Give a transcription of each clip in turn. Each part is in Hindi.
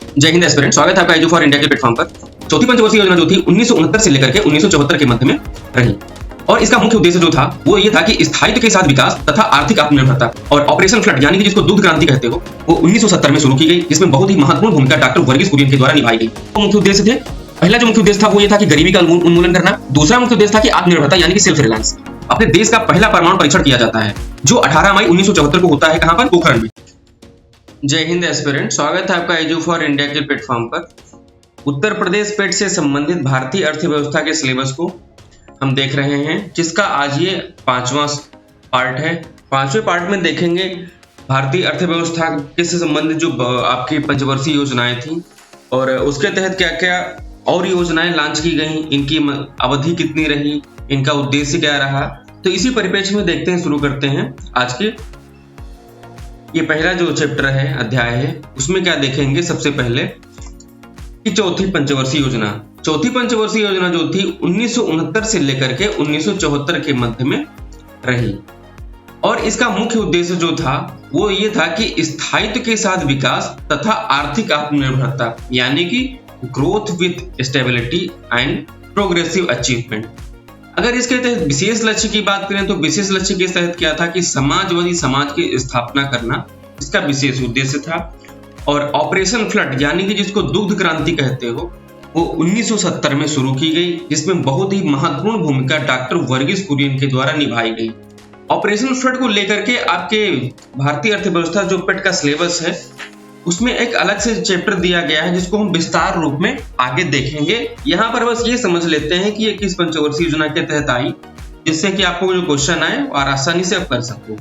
जय हिंद एस्पिरेंट, स्वागत है आपका एजू फॉर इंडिया के प्लेटफॉर्म पर। चौथी पंचवर्षीय योजना जो थी 1969 से लेकर के 1974 के मध्य में रही और इसका मुख्य उद्देश्य जो था वो ये था कि स्थायित्व के साथ विकास तथा आर्थिक आत्मनिर्भरता। और ऑपरेशन फ्लड यानी कि जिसको दुग्ध क्रांति कहते हो वो 1970 में शुरू की गई, जिसमें बहुत ही महत्वपूर्ण भूमिका डॉक्टर वर्गीस कुरियन के द्वारा निभाई गई। तो मुख्य उद्देश्य थे, पहला जो मुख्य उद्देश्य था वो ये था कि गरीबी का उन्मूलन करना। दूसरा मुख्य उद्देश्य था कि आत्मनिर्भरता यानी कि सेल्फ रिलायंस। अपने देश का पहला परमाणु परीक्षण किया जाता है जो 18 मई 1974 को होता है। कहां पर? पोखरण में। जय हिंद एस्पिरेंट, स्वागत है आपका एजू फॉर इंडिया के प्लेटफॉर्म पर। उत्तर प्रदेश पेट से संबंधित भारतीय अर्थव्यवस्था के सिलेबस को हम देख रहे हैं, जिसका आज ये 5वां पार्ट है। 5वें पार्ट में देखेंगे भारतीय अर्थव्यवस्था के से संबंधित जो आपकी पंचवर्षीय योजनाएं थी और उसके तहत क्या क्या और योजनाएं लॉन्च की गई, इनकी अवधि कितनी रही, इनका उद्देश्य क्या रहा। तो इसी परिप्रेक्ष्य में देखते हैं, शुरू करते हैं आज के ये पहला जो चैप्टर है, अध्याय है, उसमें क्या देखेंगे। सबसे पहले कि चौथी पंचवर्षीय योजना जो थी 1969 से लेकर के 1974 के मध्य में रही और इसका मुख्य उद्देश्य जो था वो ये था कि स्थायित्व के साथ विकास तथा आर्थिक आत्मनिर्भरता यानी कि growth with stability and progressive achievement. अगर इसके तहत विशेष लक्ष्य की बात करें तो विशेष लक्ष्य के तहत क्या था कि समाजवादी समाज की स्थापना करना इसका विशेष उद्देश्य था। और ऑपरेशन फ्लड यानी कि जिसको दुग्ध क्रांति कहते हो वो 1970 में शुरू की गई, जिसमें बहुत ही महत्वपूर्ण भूमिका डॉक्टर वर्गीस कुरियन के द्वारा निभाई गई। ऑपरेशन फ्लड को लेकर के आपके भारतीय अर्थव्यवस्था जो पेट का सिलेबस है उसमें एक अलग से चैप्टर दिया गया है, जिसको हम विस्तार रूप में आगे देखेंगे। यहाँ पर बस ये समझ लेते हैं कि ये किस पंचवर्षीय योजना के तहत आई, जिससे कि आपको जो क्वेश्चन आए और आसानी से आप कर सको।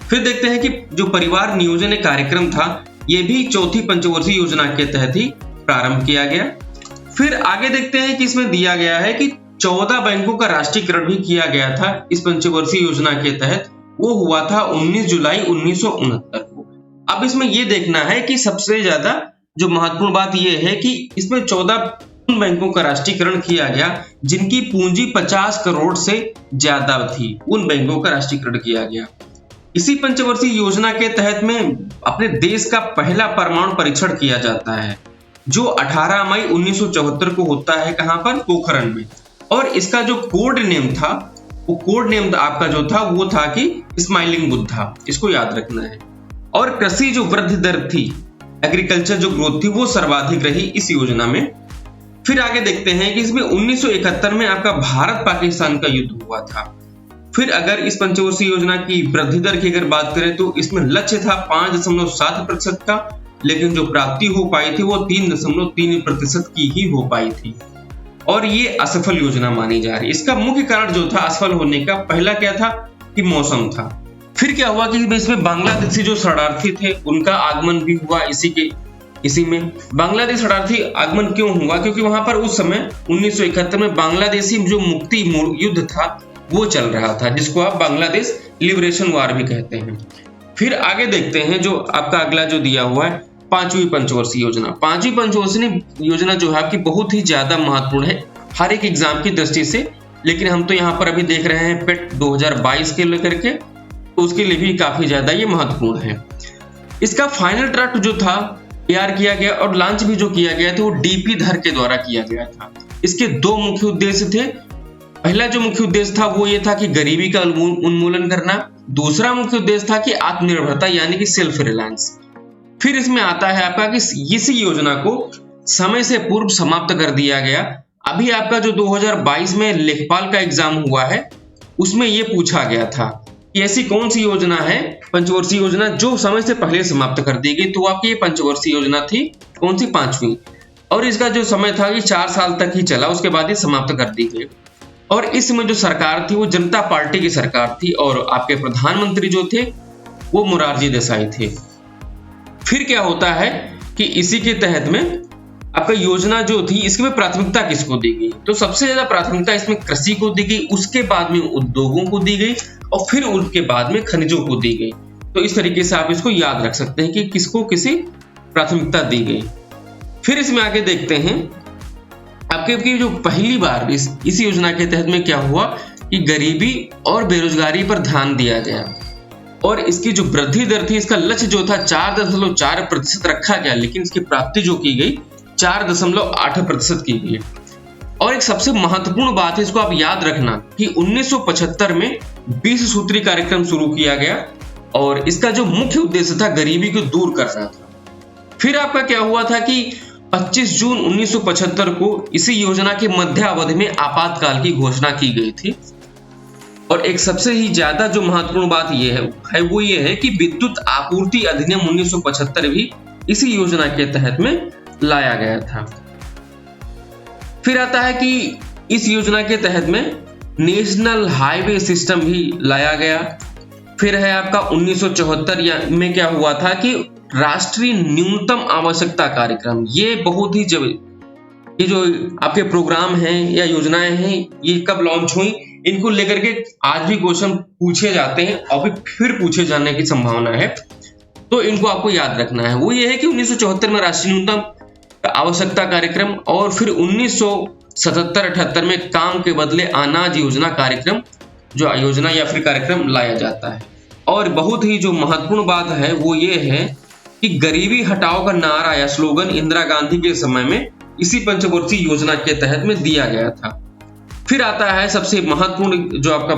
फिर देखते हैं कि जो परिवार नियोजन कार्यक्रम था ये भी चौथी पंचवर्षीय योजना के तहत ही प्रारंभ किया गया। फिर आगे देखते हैं कि इसमें दिया गया है कि 14 बैंकों का राष्ट्रीयकरण भी किया गया था इस पंचवर्षीय योजना के तहत। वो हुआ था 19 जुलाई 1969 को। अब इसमें ये देखना है कि सबसे ज्यादा जो महत्वपूर्ण बात ये है कि इसमें 14 बैंकों का राष्ट्रीयकरण किया गया जिनकी पूंजी 50 करोड़ से ज्यादा थी, उन बैंकों का राष्ट्रीयकरण किया गया। इसी पंचवर्षीय योजना के तहत में अपने देश का पहला परमाणु परीक्षण किया जाता है जो 18 मई 1974 को होता है। कहां पर? पोखरण में। और इसका जो कोड नेम था वो कोड नेम आपका जो था वो था कि स्माइलिंग बुद्धा, इसको याद रखना है। और कृषि जो वृद्धि दर थी, एग्रीकल्चर जो ग्रोथ थी वो सर्वाधिक रही इस योजना में। फिर आगे देखते हैं कि इसमें 1971 में आपका भारत पाकिस्तान का युद्ध हुआ था। फिर अगर इस पंचवर्षीय योजना की वृद्धि दर की अगर बात करें तो इसमें लक्ष्य था 5.7% का, लेकिन जो प्राप्ति हो पाई थी वो 3.3% की ही हो पाई थी और ये असफल योजना मानी जा रही है। इसका मुख्य कारण जो था असफल होने का, पहला क्या था कि मौसम था। फिर क्या हुआ कि इसमें बांग्लादेशी जो शरणार्थी थे उनका आगमन भी हुआ इसी में। बांग्लादेश शरणार्थी आगमन क्यों हुआ? क्योंकि वहां पर उस समय 1971 में बांग्लादेशी जो मुक्ति युद्ध था वो चल रहा था, जिसको आप बांग्लादेश लिबरेशन वार भी कहते हैं। फिर आगे देखते हैं जो आपका अगला जो दिया हुआ है पांचवी पंचवर्षीय योजना। पांचवी पंचवर्षीय योजना जो है आपकी बहुत ही ज्यादा महत्वपूर्ण है हर एक एग्जाम की दृष्टि से, लेकिन हम तो यहाँ पर अभी देख रहे हैं पेट 2022 के लेकर के, तो उसके लिए भी काफी ज्यादा ये महत्वपूर्ण है। इसका फाइनल ड्राफ्ट जो था तैयार किया गया और लॉन्च भी जो किया गया था वो डीपी धर के द्वारा किया गया था। इसके दो मुख्य उद्देश्य थे। पहला जो मुख्य उद्देश्य था वो ये था कि गरीबी का उन्मूलन करना। दूसरा मुख्य उद्देश्य था कि आत्मनिर्भरता यानी कि सेल्फ रिलायंस। फिर इसमें आता है आपका कि इसी योजना को समय से पूर्व समाप्त कर दिया गया। अभी आपका जो 2022 में लेखपाल का एग्जाम हुआ है उसमें ये पूछा गया था कि ऐसी कौन सी योजना है पंचवर्षीय योजना जो समय से पहले समाप्त कर दी गई। तो आपकी ये पंचवर्षीय योजना थी कौन सी? 5वीं। और इसका जो समय था कि 4 साल तक ही चला, उसके बाद ही समाप्त कर दी गई। और इस समय जो सरकार थी वो जनता पार्टी की सरकार थी और आपके प्रधानमंत्री जो थे वो मोरारजी देसाई थे। फिर क्या होता है कि इसी के तहत में आपका योजना जो थी इसमें प्राथमिकता किसको दी गई? तो सबसे ज्यादा प्राथमिकता इसमें कृषि को दी गई, उसके बाद में उद्योगों को दी गई और फिर उसके बाद में खनिजों को दी गई। तो इस तरीके से आप इसको याद रख सकते हैं कि किसको किसी प्राथमिकता दी गई। फिर इसमें आगे देखते हैं आपके जो पहली बार इस योजना के तहत में क्या हुआ कि गरीबी और बेरोजगारी पर ध्यान दिया गया। और इसकी जो वृद्धि दर थी, इसका लक्ष्य जो था 4.4% रखा गया, लेकिन इसकी प्राप्ति जो की गई 4.8% की गई। और एक सबसे महत्वपूर्ण बात है, इसको आप याद रखना कि 1975 में 20 सूत्री कार्यक्रम शुरू किया गया और इसका जो मुख्य उद्देश्य था गरीबी को दूर करना था। फिर आपका क्या हुआ था कि 25 जून 1975 को इसी योजना के मध्यावधि में आपातकाल की घोषणा की गई थी। और एक सबसे ही ज्यादा जो महत्वपूर्ण बात यह है वो ये है कि विद्युत आपूर्ति अधिनियम 1975 भी इसी योजना के तहत में लाया गया था। फिर आता है कि इस योजना के तहत में नेशनल हाईवे सिस्टम भी लाया गया। फिर है आपका 1974 में क्या हुआ था कि राष्ट्रीय न्यूनतम आवश्यकता कार्यक्रम। ये बहुत ही ये जो आपके प्रोग्राम हैं या योजनाएं हैं, ये कब लॉन्च हुई, इनको लेकर के आज भी क्वेश्चन पूछे जाते हैं और फिर पूछे जाने की संभावना है, तो इनको आपको याद रखना है। वो ये है कि 1974 में राष्ट्रीय न्यूनतम आवश्यकता कार्यक्रम और फिर 1977-78 में काम के बदले अनाज योजना कार्यक्रम, जो योजना या फिर कार्यक्रम लाया जाता है। और बहुत ही जो महत्वपूर्ण बात है वो ये है कि गरीबी हटाओ का नारा या स्लोगन इंदिरा गांधी के समय में इसी पंचवर्षीय योजना के तहत में दिया गया था। फिर आता है सबसे महत्वपूर्ण जो आपका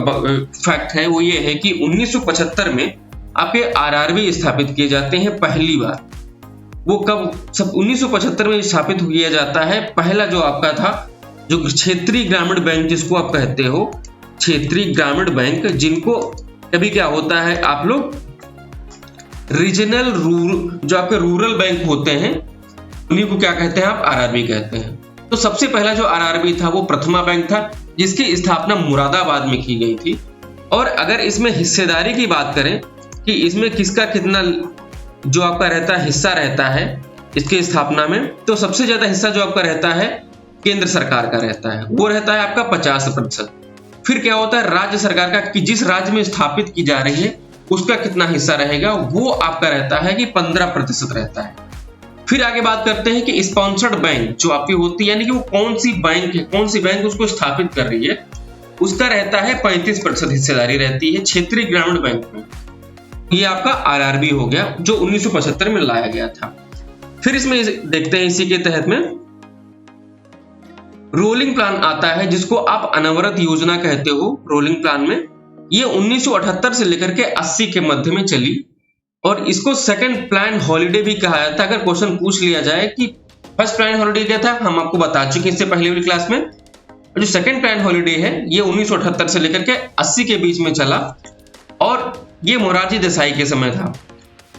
फैक्ट है वो ये है कि 1975 में आपके आरआरबी स्थापित किए जाते हैं पहली बार। वो कब? सब 1975 में स्थापित किया जाता है। पहला जो आपका था जो क्षेत्रीय ग्रामीण बैंक, जिसको आप कहते हो क्षेत्रीय ग्रामीण बैंक, जिनको कभी क्या होता है आप लोग रीजनल जो आपके रूरल बैंक होते हैं उन्हीं को क्या कहते हैं आप? आरआरबी कहते हैं। तो सबसे पहला जो आरआरबी था वो प्रथमा बैंक था, जिसकी स्थापना मुरादाबाद में की गई थी। और अगर इसमें हिस्सेदारी की बात करें कि इसमें किसका कितना जो आपका रहता है हिस्सा रहता है इसकी स्थापना में, तो सबसे ज्यादा हिस्सा जो आपका रहता है केंद्र सरकार का रहता है, वो रहता है आपका 50%। फिर क्या होता है राज्य सरकार का, कि जिस राज्य में स्थापित की जा रही है उसका कितना हिस्सा रहेगा, वो आपका रहता है कि 15% रहता है। फिर आगे बात करते हैं कि स्पॉन्सर्ड बैंक जो आपकी होती है, यानी कि वो कौन सी बैंक है, कौन सी बैंक उसको स्थापित कर रही है, उसका रहता है 35% हिस्सेदारी रहती है क्षेत्रीय ग्रामीण बैंक में। ये आपका आरआरबी हो गया जो 1975 में लाया गया था। फिर इसमें देखते हैं इसी के तहत में रोलिंग प्लान आता है, जिसको आप अनवरत योजना कहते हो। रोलिंग प्लान में ये 1978 से लेकर के 80 के मध्य में चली और इसको सेकंड प्लान हॉलिडे भी कहा जाता है। अगर क्वेश्चन पूछ लिया जाए कि फर्स्ट प्लान हॉलिडे क्या था, हम आपको बता चुके हैं इससे पहले वाली क्लास में। जो सेकंड प्लान हॉलिडे है ये 1978 से लेकर के 80 के बीच में चला और ये मोरारजी देसाई के समय था।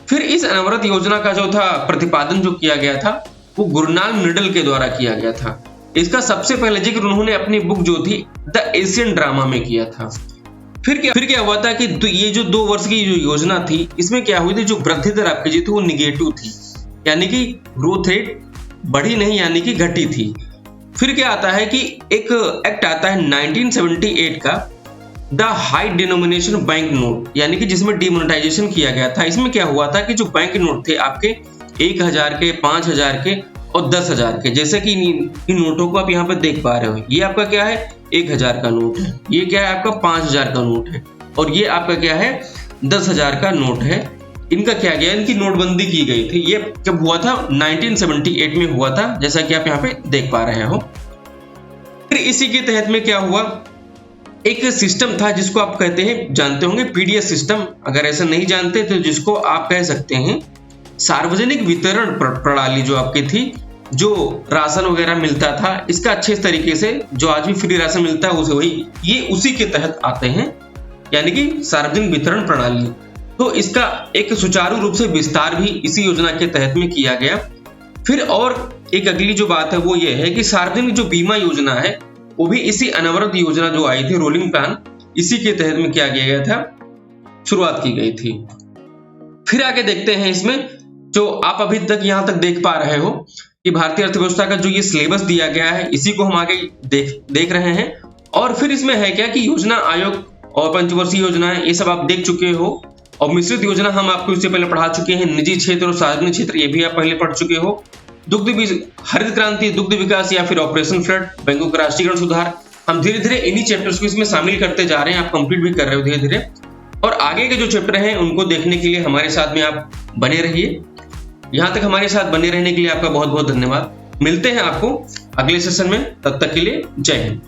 फिर इस अनवरत योजना का जो था प्रतिपादन जो किया गया था वो गुरनाल मिडल के द्वारा किया गया था। इसका सबसे पहले जिक्र उन्होंने अपनी बुक जो थी द एशियन ड्रामा में किया था। फिर क्या हुआ था कि ये जो 2 वर्ष की जो योजना थी इसमें क्या हुई थी, जो वृद्धि दर आपकी जो थी वो निगेटिव थी, यानी कि ग्रोथ रेट बढ़ी नहीं, यानी कि घटी थी। फिर क्या आता है कि एक एक्ट आता है 1978 का, the high denomination bank note, यानी कि जिसमें डिमोनेटाइजेशन किया गया था। इसमें क्या हुआ था कि जो बैंक नोट थे आपके 1000 के, 5000 के और 10,000 के, जैसे कि इन नोटों को आप यहाँ पे देख पा रहे हो, ये आपका क्या है 1000 का नोट है, ये क्या है आपका 5000 का नोट है और ये आपका क्या है 10,000 का नोट है। इनका क्या गया, इनकी नोटबंदी की गई थी। ये जब हुआ था 1978 में हुआ था, जैसा कि आप यहाँ पे देख पा रहे हो। फिर इसी के तहत में क्या हुआ, एक सिस्टम था जिसको आप कहते हैं, जानते होंगे पीडीएस सिस्टम। अगर ऐसा नहीं जानते तो जिसको आप कह सकते हैं सार्वजनिक वितरण प्रणाली, जो आपकी थी, जो राशन वगैरह मिलता था इसका अच्छे तरीके से, जो आज भी फ्री राशन मिलता है उसे वही ये उसी के तहत आते हैं, यानी कि सार्वजनिक वितरण प्रणाली। तो इसका एक सुचारू रूप से विस्तार भी इसी योजना के तहत में किया गया। फिर और एक अगली जो बात है वो ये है कि सार्वजनिक जो बीमा योजना है वो भी इसी अनवरत योजना जो आई थी रोलिंग प्लान, इसी के तहत में क्या किया गया था, शुरुआत की गई थी। फिर आगे देखते हैं इसमें जो आप अभी तक यहाँ तक देख पा रहे हो कि भारतीय अर्थव्यवस्था का जो ये सिलेबस दिया गया है इसी को हम आगे देख रहे हैं। और फिर इसमें है क्या कि योजना आयोग और पंचवर्षीय योजनाएं ये सब आप देख चुके हो, और मिश्रित योजना हम आपको इससे पहले पढ़ा चुके हैं। निजी क्षेत्र और सार्वजनिक क्षेत्र ये भी आप पहले पढ़ चुके हो। हरित क्रांति, दुग्ध विकास या फिर ऑपरेशन फ्लड, बैंकों का राष्ट्रीयकरण सुधार, हम धीरे धीरे इन्हीं चैप्टर्स को इसमें शामिल करते जा रहे हैं, आप कंप्लीट भी कर रहे हो धीरे धीरे। और आगे के जो चैप्टर हैं उनको देखने के लिए हमारे साथ में आप बने रहिए। यहां तक हमारे साथ बने रहने के लिए आपका बहुत बहुत धन्यवाद। मिलते हैं आपको अगले सेशन में, तब तक के लिए जय हिंद।